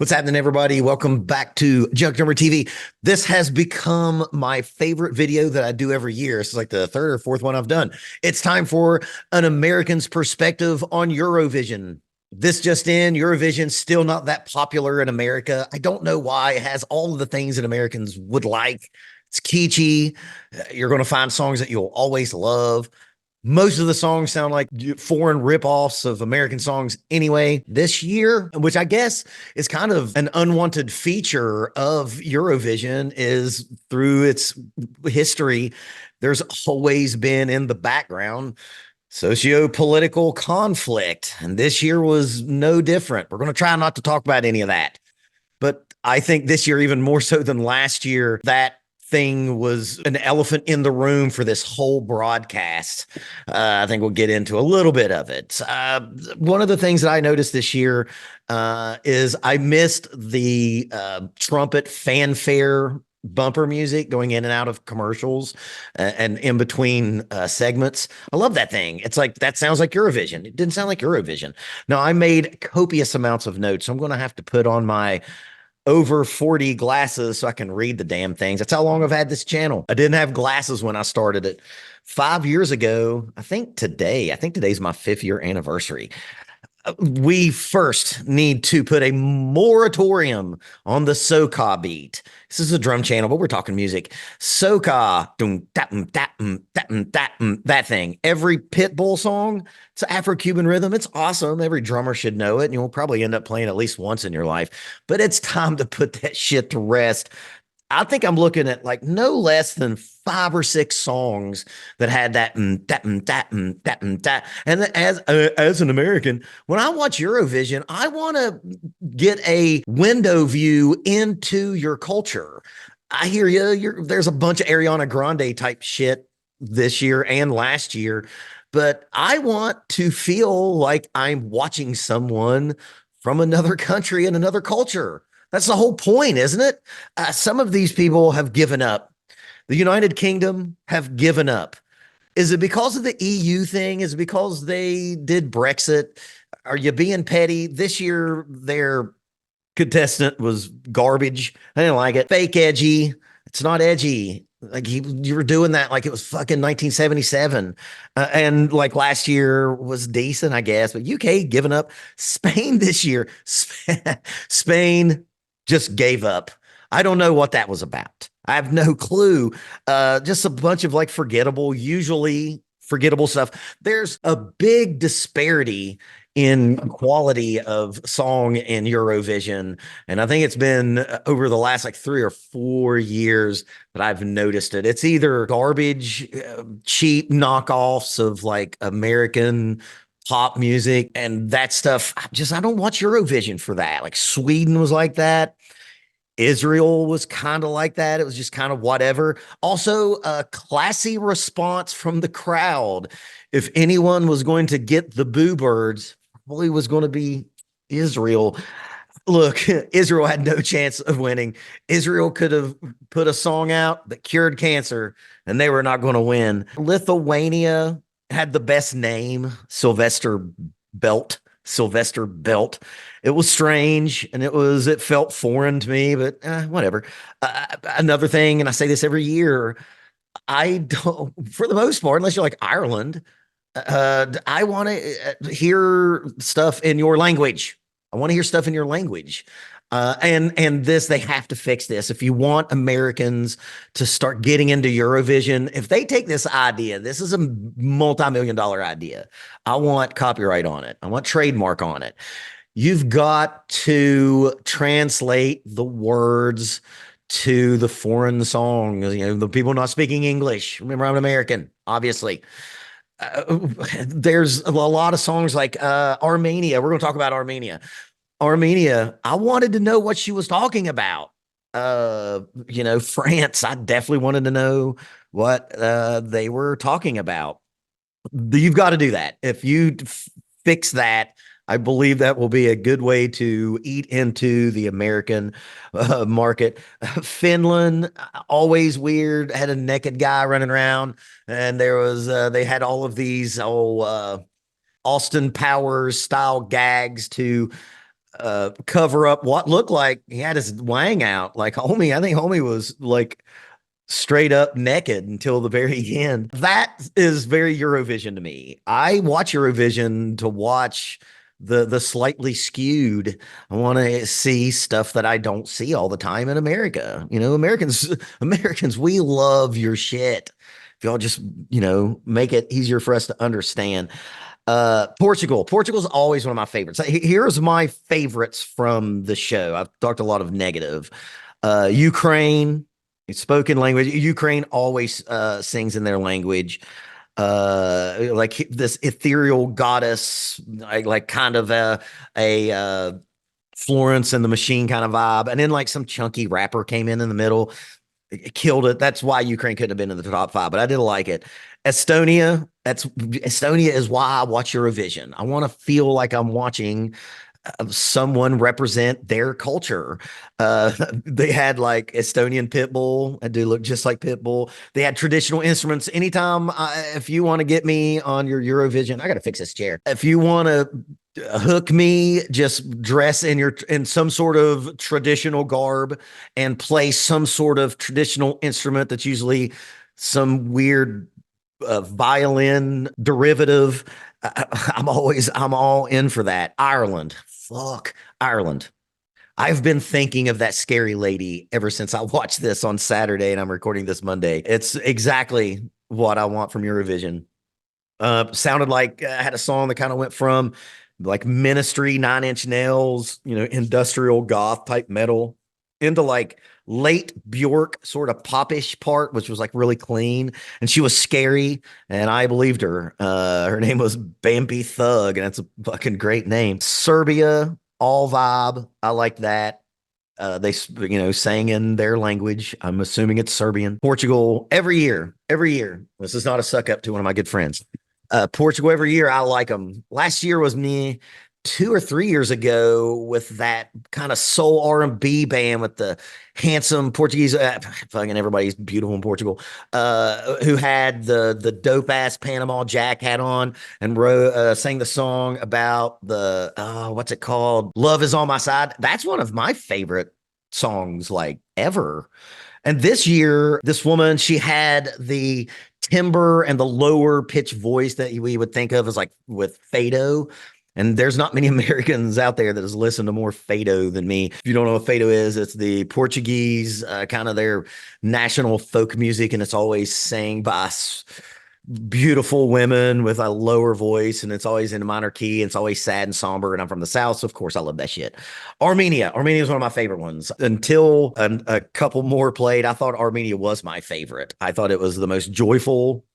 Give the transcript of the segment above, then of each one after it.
What's happening, everybody? Welcome back to Junk Number TV. This has become my favorite video that I do every year. It's like the third or fourth one I've done. It's time for an American's perspective on Eurovision. This just in, Eurovision still not that popular in America. I don't know why. It has all of the things that Americans would like. It's kitschy. You're going to find songs that you'll always love. Most of the songs sound like foreign ripoffs of American songs anyway. This year, which I guess is kind of an unwanted feature of Eurovision, is through its history, there's always been in the background socio-political conflict. And this year was no different. We're going to try not to talk about any of that. But I think this year, even more so than last year, that thing was an elephant in the room for this whole broadcast. I think we'll get into a little bit of it. One of the things that I noticed this year is I missed the trumpet fanfare bumper music going in and out of commercials and in between segments. I love that thing. It's like, that sounds like Eurovision. It didn't sound like Eurovision. No, I made copious amounts of notes. So I'm going to have to put on my over 40 glasses so I can read the damn things. That's how long I've had this channel. I didn't have glasses when I started it 5 years ago. I think today's my 5th year anniversary. We first need to put a moratorium on the soca beat. This is a drum channel, but we're talking music. Soca, that thing. Every Pitbull song, it's an Afro-Cuban rhythm. It's awesome. Every drummer should know it, and you'll probably end up playing at least once in your life. But it's time to put that shit to rest. I think I'm looking at like no less than 5 or 6 songs that had that that. And as an American, when I watch Eurovision, I want to get a window view into your culture. I hear you. There's a bunch of Ariana Grande type shit this year and last year, but I want to feel like I'm watching someone from another country and another culture. That's the whole point, isn't it? Some of these people have given up. The United Kingdom have given up. Is it because of the EU thing? Is it because they did Brexit? Are you being petty? This year, their contestant was garbage. I didn't like it. Fake edgy. It's not edgy. Like you were doing that like it was fucking 1977. And like last year was decent, I guess. But UK giving up. Spain this year. Spain just gave up. I don't know what that was about. I have no clue. Just a bunch of like usually forgettable stuff. There's a big disparity in quality of song in Eurovision. And I think it's been over the last like 3 or 4 years that I've noticed it. It's either garbage, cheap knockoffs of like American pop music and that stuff. I don't watch Eurovision for that. Like Sweden was like that. Israel was kind of like that. It was just kind of whatever. Also, a classy response from the crowd. If anyone was going to get the boo birds, probably was going to be Israel. Look, Israel had no chance of winning. Israel could have put a song out that cured cancer, and they were not going to win. Lithuania had the best name, Sylvester Belt. It was strange and it felt foreign to me, but whatever. Another thing, and I say this every year, I don't, for the most part, unless you're like Ireland, I want to hear stuff in your language. I want to hear stuff in your language. And this, they have to fix this. If you want Americans to start getting into Eurovision, if they take this idea, this is a multi-million-dollar idea. I want copyright on it. I want trademark on it. You've got to translate the words to the foreign songs. You know, the people not speaking English. Remember, I'm an American, obviously. There's a lot of songs like Armenia. We're going to talk about Armenia. I wanted to know what she was talking about. France, I definitely wanted to know what they were talking about. You've got to do that. If you fix that, I believe that will be a good way to eat into the American market. Finland, always weird, had a naked guy running around, and they had all of these Austin Powers style gags to cover up what looked like he had his wang out. Like homie, I think homie was like straight up naked until the very end. That is very Eurovision to me. I watch Eurovision to watch the slightly skewed. I want to see stuff that I don't see all the time in America. You know, Americans, we love your shit. If y'all just, make it easier for us to understand. Portugal's always one of my favorites. Here's my favorites from the show. I've talked a lot of negative. Ukraine, spoken language. Ukraine always sings in their language. Like this ethereal goddess, like kind of a Florence and the Machine kind of vibe. And then like some chunky rapper came in the middle. It killed it. That's why Ukraine couldn't have been in the top five, but I did like it. Estonia is why I watch Eurovision. I want to feel like I'm watching someone represent their culture. They had like Estonian pit bull. I do look just like pit bull. They had traditional instruments. Anytime, if you want to get me on your Eurovision, I got to fix this chair. If you want to hook me, just dress in some sort of traditional garb and play some sort of traditional instrument that's usually some weird violin derivative. I'm all in for that. Ireland, fuck Ireland. I've been thinking of that scary lady ever since I watched this on Saturday, and I'm recording this Monday. It's exactly what I want from Eurovision. Sounded like I had a song that kind of went from like Ministry, Nine Inch Nails, industrial goth type metal into like late Bjork sort of popish part, which was like really clean. And she was scary, and I believed her. Her name was Bambi Thug, and that's a fucking great name. Serbia, all vibe. I like that. They, sang in their language. I'm assuming it's Serbian. Portugal, every year, every year. This is not a suck up to one of my good friends. Portugal every year. I like them. Last year was me 2 or 3 years ago with that kind of soul R&B band with the handsome Portuguese, fucking everybody's beautiful in Portugal, who had the dope ass Panama Jack hat on and sang the song about the what's it called? Love is on my side. That's one of my favorite songs like ever. And this year, this woman, she had the timbre and the lower pitch voice that we would think of as like with Fado. And there's not many Americans out there that has listened to more Fado than me. If you don't know what Fado is, it's the Portuguese kind of their national folk music, and it's always sang by beautiful women with a lower voice, and it's always in a minor key, and it's always sad and somber. And I'm from the South, so of course I love that shit. Armenia is one of my favorite ones. Until a couple more played, I thought Armenia was my favorite. I thought it was the most joyful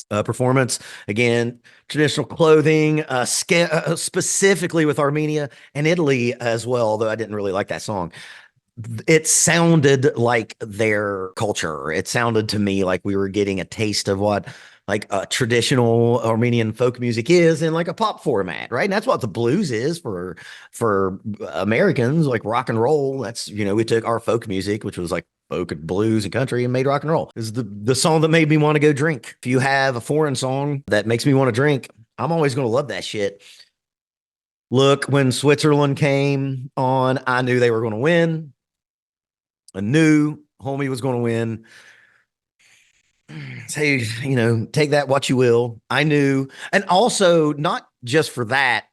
performance. Again, traditional clothing, specifically with Armenia and Italy as well, although I didn't really like that song. It sounded like their culture. It sounded to me like we were getting a taste of what like traditional Armenian folk music is in like a pop format, right? And that's what the blues is for Americans, like rock and roll. That's, we took our folk music, which was like folk and blues and country, and made rock and roll. This is the song that made me want to go drink. If you have a foreign song that makes me want to drink, I'm always going to love that shit. Look, when Switzerland came on, I knew they were going to win. I knew homie was going to win. Say, take that what you will. I knew. And also, not just for that,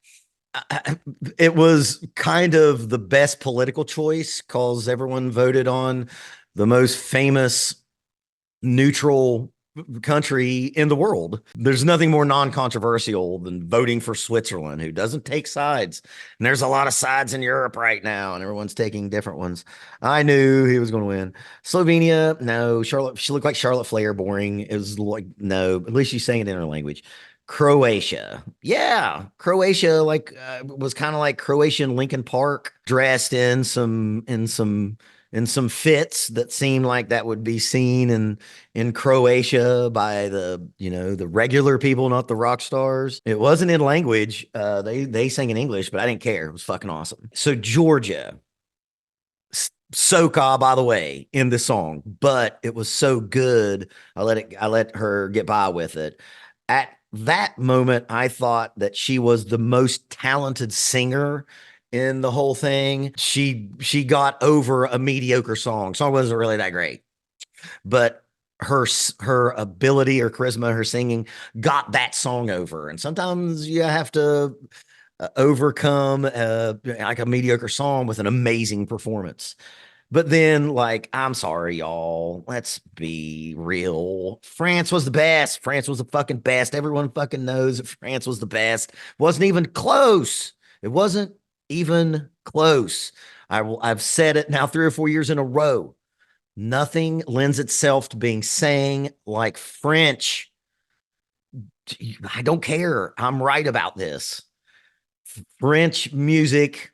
it was kind of the best political choice because everyone voted on the most famous neutral country in the world. There's nothing more non-controversial than voting for Switzerland, who doesn't take sides. And there's a lot of sides in Europe right now, and everyone's taking different ones. I knew he was going to win. Slovenia, no. Charlotte, she looked like Charlotte Flair, boring. It was like, no, at least she's saying it in her language. Croatia. Yeah. Croatia was kind of like Croatian Lincoln Park, dressed in some fits that seemed like that would be seen in Croatia by the regular people, not the rock stars. It wasn't in language. They sang in English, but I didn't care. It was fucking awesome. So Georgia, Soka, by the way, in the song, but it was so good. I let her get by with it. At that moment, I thought that she was the most talented singer in the whole thing. She got over a mediocre song. Song wasn't really that great, but her ability or charisma, her singing got that song over. And sometimes you have to overcome like a mediocre song with an amazing performance. But then, like, I'm sorry, y'all. Let's be real. France was the best. France was the fucking best. Everyone fucking knows that France was the best. Wasn't even close. It wasn't even close. I've said it now 3 or 4 years in a row. Nothing lends itself to being sang like French. I don't care. I'm right about this. French music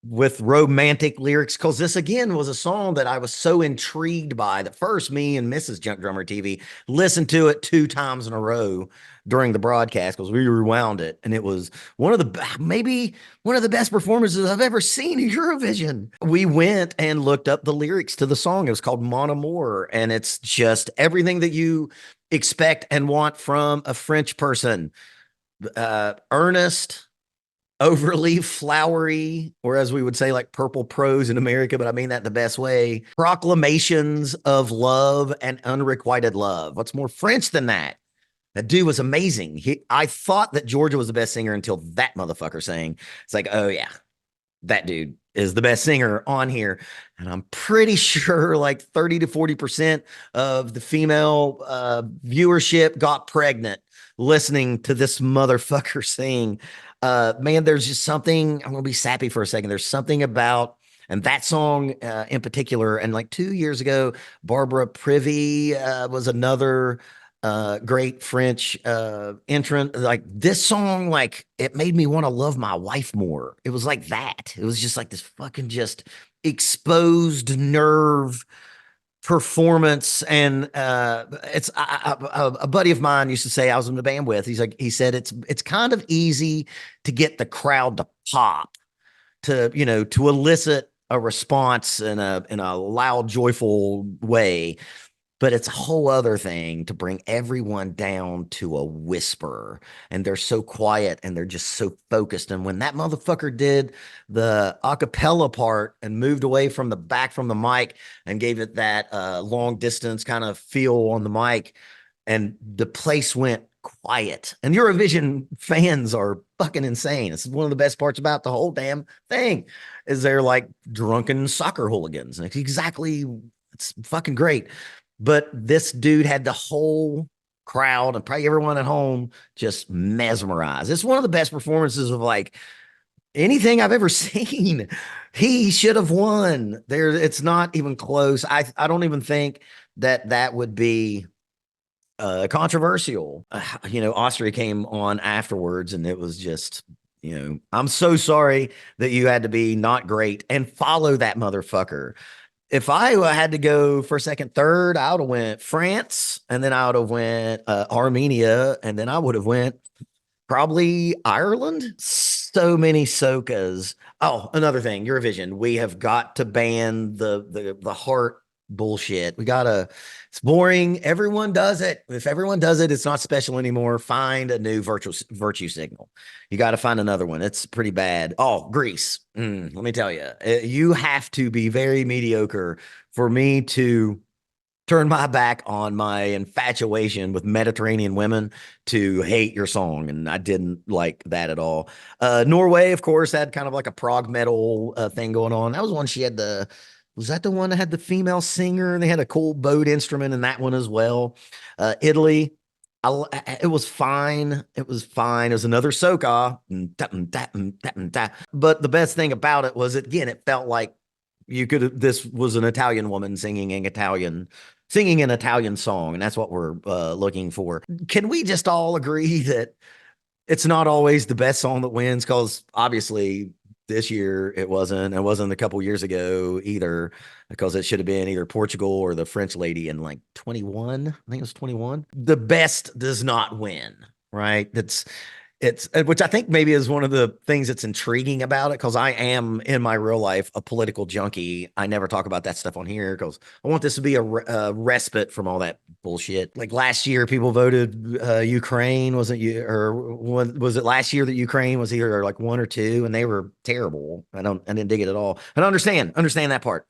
with romantic lyrics, because this again was a song that I was so intrigued by that first me and Mrs. Junk Drummer TV listened to it 2 times in a row during the broadcast because we rewound it, and it was one of the maybe one of the best performances I've ever seen in Eurovision. We went and looked up the lyrics to the song. It was called Mon Amour, and it's just everything that you expect and want from a French person. Earnest, overly flowery, or as we would say, like purple prose in America, but I mean that the best way. Proclamations of love and unrequited love. What's more French than that? That dude was amazing. I thought that Georgia was the best singer until that motherfucker sang. It's like, oh yeah, that dude is the best singer on here. And I'm pretty sure like 30 to 40% of the female viewership got pregnant listening to this motherfucker sing. Man, there's just something, I'm going to be sappy for a second. There's something about, and that song in particular, and like 2 years ago, Barbara Privy was another great French entrant. Like this song, like it made me want to love my wife more. It was like that. It was just like this fucking just exposed nerve performance. And a buddy of mine used to say, I was in the band with, he said it's kind of easy to get the crowd to pop, to to elicit a response in a loud, joyful way. But it's a whole other thing to bring everyone down to a whisper, and they're so quiet and they're just so focused. And when that motherfucker did the acapella part and moved away from the back from the mic and gave it that long distance kind of feel on the mic, and the place went quiet. And Eurovision fans are fucking insane. It's one of the best parts about the whole damn thing is they're like drunken soccer hooligans. It's exactly, it's fucking great. But this dude had the whole crowd and probably everyone at home just mesmerized. It's one of the best performances of like anything I've ever seen. He should have won. There, it's not even close. I don't even think that that would be controversial. Austria came on afterwards, and it was just, I'm so sorry that you had to be not great and follow that motherfucker. If I had to go for second, third, I would have went France, and then I would have went Armenia, and then I would have went probably Ireland. So many sokas. Oh, another thing, Eurovision. We have got to ban the heart bullshit. We gotta. It's boring. Everyone does it. If everyone does it, it's not special anymore. Find a new virtue signal. You got to find another one. It's pretty bad. Oh, Greece. Let me tell you, you have to be very mediocre for me to turn my back on my infatuation with Mediterranean women to hate your song. And I didn't like that at all. Norway, of course, had kind of like a prog metal thing going on. That was one she had was that the one that had the female singer and they had a cool bowed instrument in that one as well? Italy, it was fine. It was fine. It was another soca. But the best thing about it was, again, it felt like this was an Italian woman singing an Italian song. And that's what we're looking for. Can we just all agree that it's not always the best song that wins? Because obviously this year it wasn't a couple years ago either, because it should have been either Portugal or the French lady in like 21. I think it was 21. The best does not win, right? It's which I think maybe is one of the things that's intriguing about it because I am in my real life a political junkie. I never talk about that stuff on here because I want this to be a respite from all that bullshit. Like last year, people voted Ukraine, wasn't you? Or was it last year that Ukraine was either like one or two, and they were terrible. I didn't dig it at all. And I understand that part.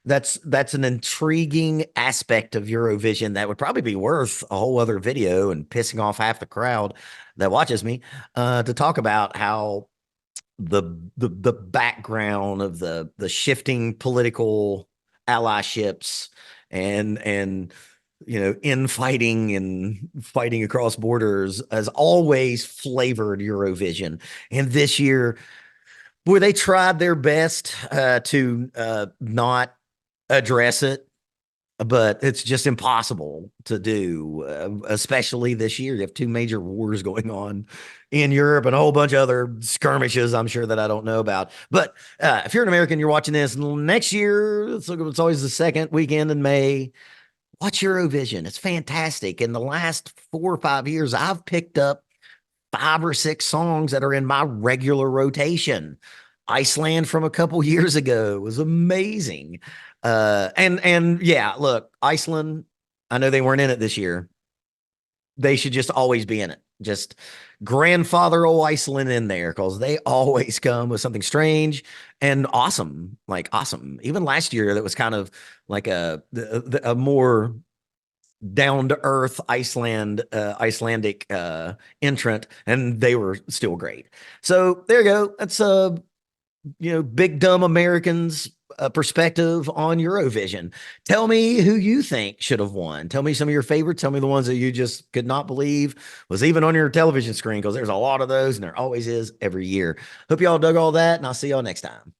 That's an intriguing aspect of Eurovision that would probably be worth a whole other video and pissing off half the crowd that watches me to talk about how the background of the shifting political allyships and infighting and fighting across borders has always flavored Eurovision. And this year, boy, they tried their best to not address it, but it's just impossible to do, especially this year. You have two major wars going on in Europe and a whole bunch of other skirmishes, I'm sure, that I don't know about. But if you're an American, you're watching this next year, it's always the second weekend in May. Watch Eurovision. It's fantastic. In the last 4 or 5 years, I've picked up 5 or 6 songs that are in my regular rotation. Iceland from a couple years ago was amazing. And yeah, look, Iceland, I know they weren't in it this year. They should just always be in it. Just grandfather old Iceland in there because they always come with something strange and awesome, like awesome. Even last year, that was kind of like a more down to earth Icelandic entrant, and they were still great. So there you go. That's big dumb Americans perspective on Eurovision. Tell me who you think should have won. Tell me some of your favorites. Tell me the ones that you just could not believe was even on your television screen because there's a lot of those and there always is every year. Hope y'all dug all that, and I'll see y'all next time.